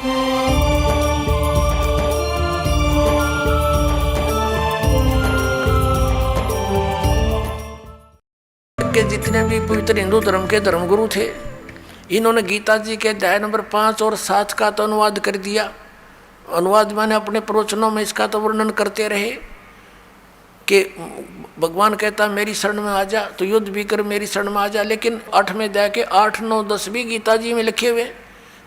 के जितने भी पवित्र हिंदू धर्म के धर्मगुरु थे, इन्होंने गीता जी के अध्याय नंबर 5 और 7 का तो अनुवाद कर दिया। अनुवाद मैंने अपने प्रवचनों में इसका तो वर्णन करते रहे कि भगवान कहता मेरी शरण में आ जा, तो युद्ध भी कर मेरी शरण में आ जा। लेकिन 8वें अध्याय के 8, 9, 10 भी गीता जी में लिखे हुए,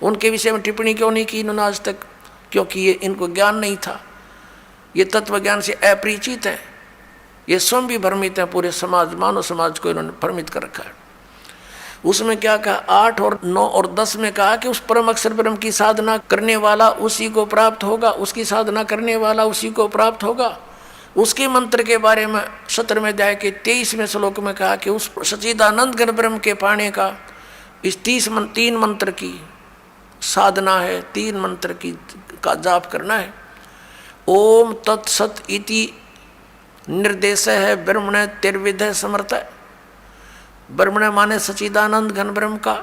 उनके विषय में टिप्पणी क्यों नहीं की इन्होंने आज तक? क्योंकि ये इनको ज्ञान नहीं था, ये तत्व ज्ञान से अपरिचित है, ये स्वयं भी भ्रमित है, पूरे समाज मानव समाज को इन्होंने भ्रमित कर रखा है। उसमें क्या कहा? 8 और 9 और 10 में कहा कि उस परम अक्षर ब्रह्म की साधना करने वाला उसी को प्राप्त होगा, उसकी साधना करने वाला उसी को प्राप्त होगा। उसके मंत्र के बारे में 17वें अध्याय के 23वें श्लोक में कहा कि उस सच्चिदानंद घन ब्रह्म के पाने का इस 3 मंत्र की साधना है, 3 मंत्र की का जाप करना है। ओम तत्सत इति निर्देश है ब्रह्मण तिर्विध समर्थ। ब्रह्मण माने सच्चिदानंद घन ब्रह्म का,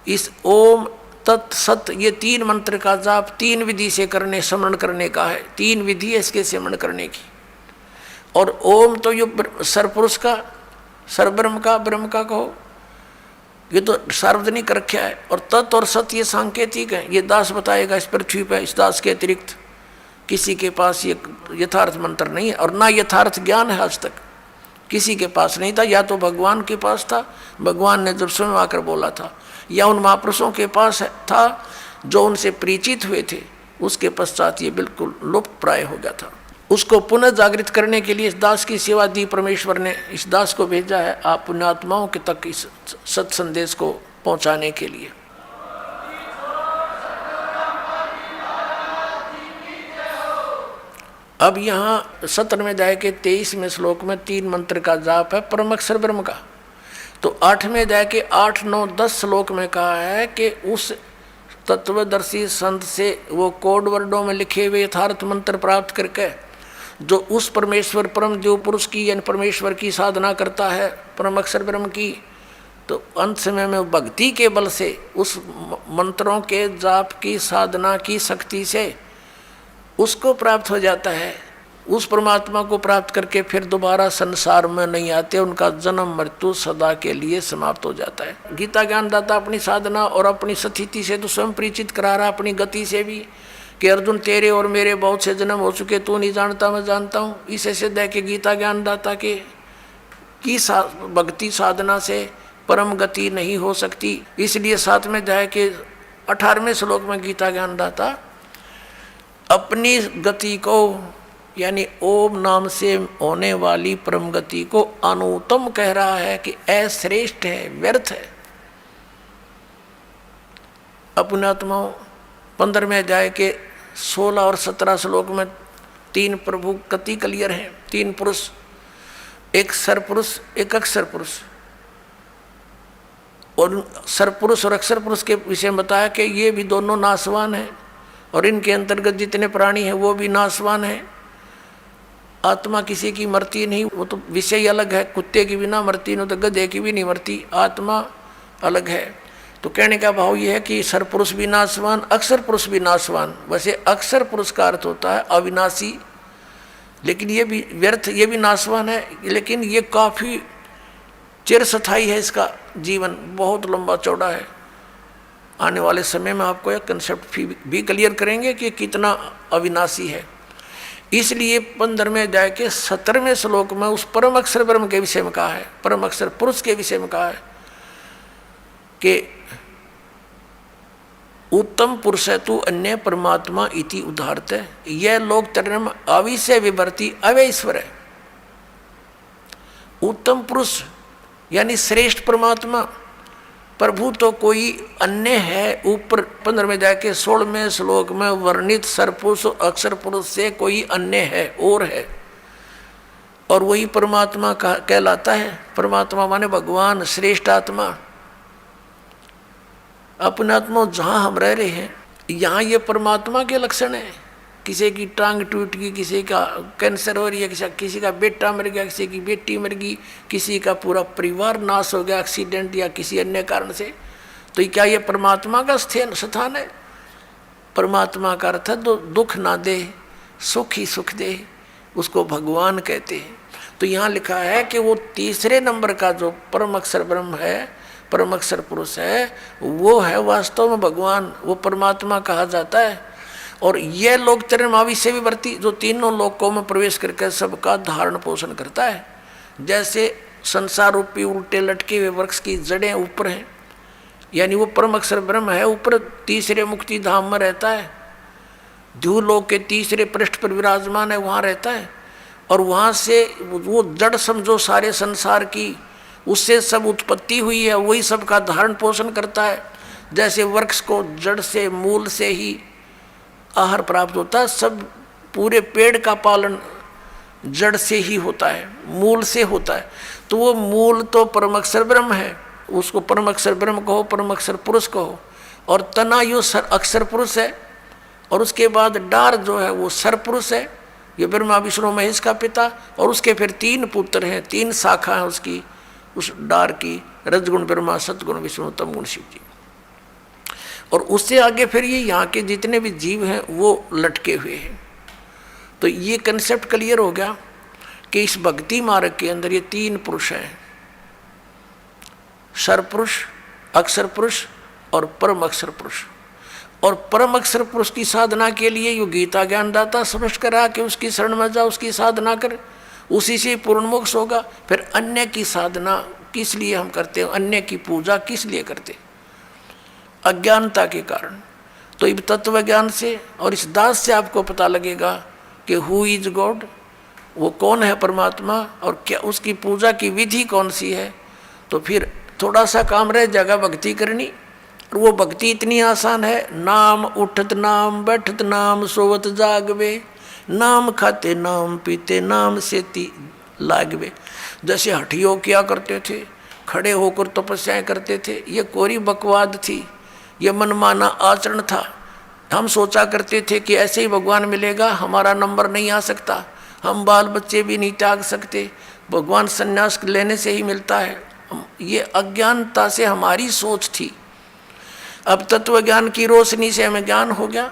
इस ओम तत्सत ये 3 मंत्र का जाप 3 विधि से करने, स्मरण करने का है। 3 विधि है इसके स्मरण करने की। और ओम तो ये सरपुरुष का, सरब्रह्म का, ब्रह्म का कहो, ये तो सार्वजनिक रखा है। और तत् और सत ये सांकेतिक है, ये दास बताएगा इस पृथ्वी पर। इस दास के अतिरिक्त किसी के पास ये यथार्थ मंत्र नहीं है, और ना यथार्थ ज्ञान है, आज तक किसी के पास नहीं था। या तो भगवान के पास था, भगवान ने जब स्वयं आकर बोला था, या उन महापुरुषों के पास था जो उनसे परिचित हुए थे, उसके पश्चात ये बिल्कुल लुप्त प्राय हो गया था। उसको पुनः जागृत करने के लिए इस दास की सेवा दी परमेश्वर ने। इस दास को भेजा है आप पुण्यात्माओं के तक इस सत संदेश को पहुंचाने के लिए। अब यहाँ 17वें अध्याय के 23वें श्लोक में 3 मंत्र का जाप है परम अक्षर ब्रह्म का। तो 8वें अध्याय के 8, 9, 10 श्लोक में कहा है कि उस तत्वदर्शी संत से वो कोड वर्डों में लिखे हुए यथार्थ मंत्र प्राप्त करके जो उस परमेश्वर परम देव पुरुष की यानी परमेश्वर की साधना करता है, परम अक्षर ब्रह्म की, तो अंत समय में भक्ति के बल से उस मंत्रों के जाप की साधना की शक्ति से उसको प्राप्त हो जाता है। उस परमात्मा को प्राप्त करके फिर दोबारा संसार में नहीं आते, उनका जन्म मृत्यु सदा के लिए समाप्त हो जाता है। गीता ज्ञानदाता अपनी साधना और अपनी स्थिति से तो स्वयं परिचित करा रहा, अपनी गति से भी, कि अर्जुन तेरे और मेरे बहुत से जन्म हो चुके, तू नहीं जानता मैं जानता हूँ। इसे सिद्ध है कि गीता ज्ञानदाता के की भक्ति साधना से परम गति नहीं हो सकती। इसलिए 7वें अध्याय के 18वें श्लोक में गीता ज्ञानदाता अपनी गति को यानी ओम नाम से होने वाली परम गति को अनुत्तम कह रहा है कि अश्रेष्ठ है, व्यर्थ है। अपनात्माओं 15वें अध्याय के 16 और 17 श्लोक में 3 प्रभु गति क्लियर हैं, 3 पुरुष, एक सरपुरुष एक अक्षर पुरुष। और सरपुरुष और अक्षर पुरुष के विषय में बताया कि ये भी दोनों नाशवान हैं और इनके अंतर्गत जितने प्राणी हैं वो भी नाशवान हैं। आत्मा किसी की मरती नहीं, वो तो विषय अलग है। कुत्ते की भी ना मरती, नहीं तो गधे की भी नहीं मरती, आत्मा अलग है। तो कहने का भाव ये है कि सरपुरुष भी नाशवान, अक्षर पुरुष भी नाशवान। वैसे अक्षर पुरुष का अर्थ होता है अविनाशी, लेकिन ये भी व्यर्थ, ये भी नाशवान है, लेकिन ये काफ़ी चिरस्थायी है, इसका जीवन बहुत लंबा चौड़ा है। आने वाले समय में आपको यह कंसेप्ट भी क्लियर करेंगे कि कितना अविनाशी है। इसलिए 15वें अध्याय के 17वें श्लोक में उस परम अक्षर ब्रह्म के विषय में कहा है, परम अक्षर पुरुष के विषय में कहा है कि उत्तम पुरुष है तू अन्य परमात्मा इति उदाहरत है। यह लोक तरम अविषय विवर्ती अवैश्वर है। उत्तम पुरुष यानी श्रेष्ठ परमात्मा प्रभु तो कोई अन्य है। ऊपर 15वें अध्याय के 16वें श्लोक में वर्णित सरपुरुष अक्षर पुरुष से कोई अन्य है और है, और वही परमात्मा कहलाता है। परमात्मा माने भगवान, श्रेष्ठ आत्मा। अपने आत्मा जहाँ हम रह रहे हैं यहाँ ये परमात्मा के लक्षण है। किसी की टांग टूट गई, किसी का कैंसर हो रही है, किसी का बेटा मर गया, किसी की बेटी मर गई, किसी का पूरा परिवार नाश हो गया एक्सीडेंट या किसी अन्य कारण से, तो क्या ये परमात्मा का स्थान है? परमात्मा का अर्थ है दुख ना दे, सुख ही सुख दे, उसको भगवान कहते हैं। तो यहाँ लिखा है कि वो तीसरे नंबर का जो परम अक्षर ब्रह्म है, परम अक्षर पुरुष है, वो है वास्तव में भगवान, वो परमात्मा कहा जाता है। और ये लोक चरमावी से विवर्ती, जो तीनों लोकों में प्रवेश करके सबका धारण पोषण करता है। जैसे संसार रूपी उल्टे लटके हुए वृक्ष की जड़ें ऊपर हैं, यानी वो परम अक्षर ब्रह्म है, ऊपर तीसरे मुक्ति धाम में रहता है, ध्रुवलोक के तीसरे पृष्ठ पर विराजमान है, वहाँ रहता है। और वहाँ से वो जड़ समझो सारे संसार की, उससे सब उत्पत्ति हुई है, वही सबका धारण पोषण करता है। जैसे वृक्ष को जड़ से मूल से ही आहार प्राप्त होता है, सब पूरे पेड़ का पालन जड़ से ही होता है, मूल से होता है। तो वो मूल तो परम अक्षर ब्रह्म है, उसको परम अक्षर ब्रह्म कहो, परम अक्षर पुरुष कहो। और तना यो अक्षर पुरुष है, और उसके बाद डार जो है वो सर पुरुष है, ये ब्रह्मा विष्णु महेश का पिता। और उसके फिर 3 पुत्र हैं, 3 शाखा है उसकी, उस डार की, रजगुण ब्रह्मा, सतगुण विष्णु, तमगुण शिव जी। और उससे आगे फिर ये यहाँ के जितने भी जीव हैं वो लटके हुए हैं। तो ये कंसेप्ट क्लियर हो गया कि इस भक्ति मार्ग के अंदर ये 3 पुरुष हैं, सर पुरुष, अक्षर पुरुष और परम अक्षर पुरुष। और परम अक्षर पुरुष की साधना के लिए यो गीता ज्ञानदाता स्पष्ट करा कि उसकी शरण में जा, उसकी साधना कर, उसी से पूर्ण मोक्ष होगा। फिर अन्य की साधना किस लिए हम करते हैं, अन्य की पूजा किस लिए करते? अज्ञानता के कारण। तो इब तत्व ज्ञान से और इस दास से आपको पता लगेगा कि हु इज गॉड, वो कौन है परमात्मा, और क्या उसकी पूजा की विधि कौन सी है। तो फिर थोड़ा सा काम रह जाएगा भक्ति करनी। और वो भक्ति इतनी आसान है, नाम उठत नाम बैठत नाम सोवत जागवे, नाम खाते नाम पीते नाम सेती लागवे। जैसे हठियों किया करते थे, खड़े होकर तपस्याएं करते थे, ये कोरी बकवाद थी, ये मनमाना आचरण था। हम सोचा करते थे कि ऐसे ही भगवान मिलेगा, हमारा नंबर नहीं आ सकता, हम बाल बच्चे भी नहीं त्याग सकते, भगवान संन्यास लेने से ही मिलता है। ये अज्ञानता से हमारी सोच थी। अब तत्व ज्ञान की रोशनी से हमें ज्ञान हो गया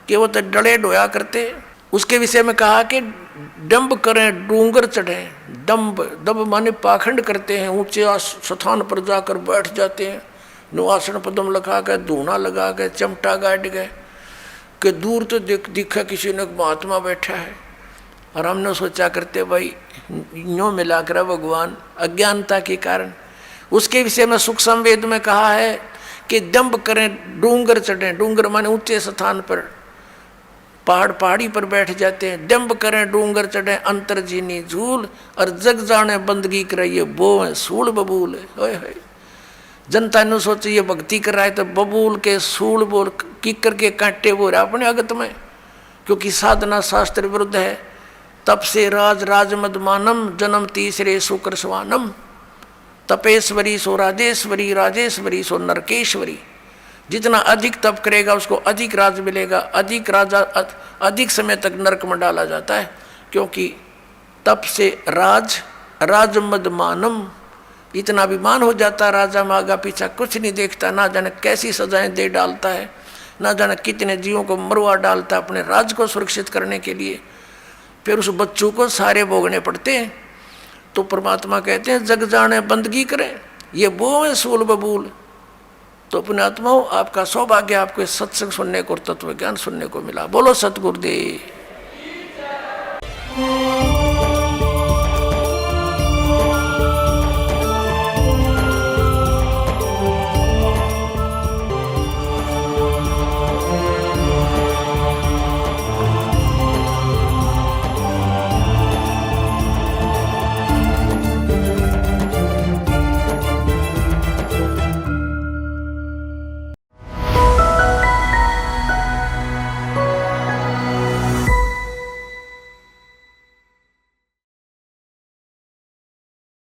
कि वो तो डले डोया करते। उसके विषय में कहा कि डंब करें डूंगर चढ़ें, दंब माने पाखंड करते हैं, ऊंचे स्थान पर जाकर बैठ जाते हैं, नुआसन पदम लगा के, धूना लगा के, चमटा गाड़ गए कि दूर तो दिखा किसी ने महात्मा बैठा है। और हमने सोचा करते भाई यूँ मिला कर भगवान, अज्ञानता के कारण। उसके विषय में सुख संवेद में कहा है कि दंभ करें डूंगर चढ़ें, डूंगर माने ऊंचे स्थान पर, पहाड़ी पर बैठ जाते हैं। दंभ करें डूंगर चढ़ें अंतरजीनी झूल, और जग जाने बंदगी कराइए वो है सूल बबूल है। जनता ने सोचे ये भक्ति कर रहा है तो बबूल के सूल बोल किकर के कांटे बोल रहा अपने अगत में, क्योंकि साधना शास्त्र विरुद्ध है। तप से राजमद मानम, जन्म तीसरे शुक्र स्वानम, तपेश्वरी सो राजेश्वरी, राजेश्वरी सो नरकेश्वरी। जितना अधिक तप करेगा उसको अधिक राज मिलेगा, अधिक राजा अधिक समय तक नरक में डाला जाता है। क्योंकि तप से राजमद मानम, इतना अभिमान हो जाता है राजा में, आगा पीछा कुछ नहीं देखता, ना जाने कैसी सजाएं दे डालता है, ना जाने कितने जीवों को मरवा डालता है अपने राज को सुरक्षित करने के लिए। फिर उस बच्चों को सारे भोगने पड़ते हैं। तो परमात्मा कहते हैं जग जाने बंदगी करें, ये वो है सूल बबूल। तो अपने आत्माओं, आपका सौभाग्य, आपको सत्संग सुनने को और तत्व ज्ञान सुनने को मिला। बोलो सतगुरुदेव।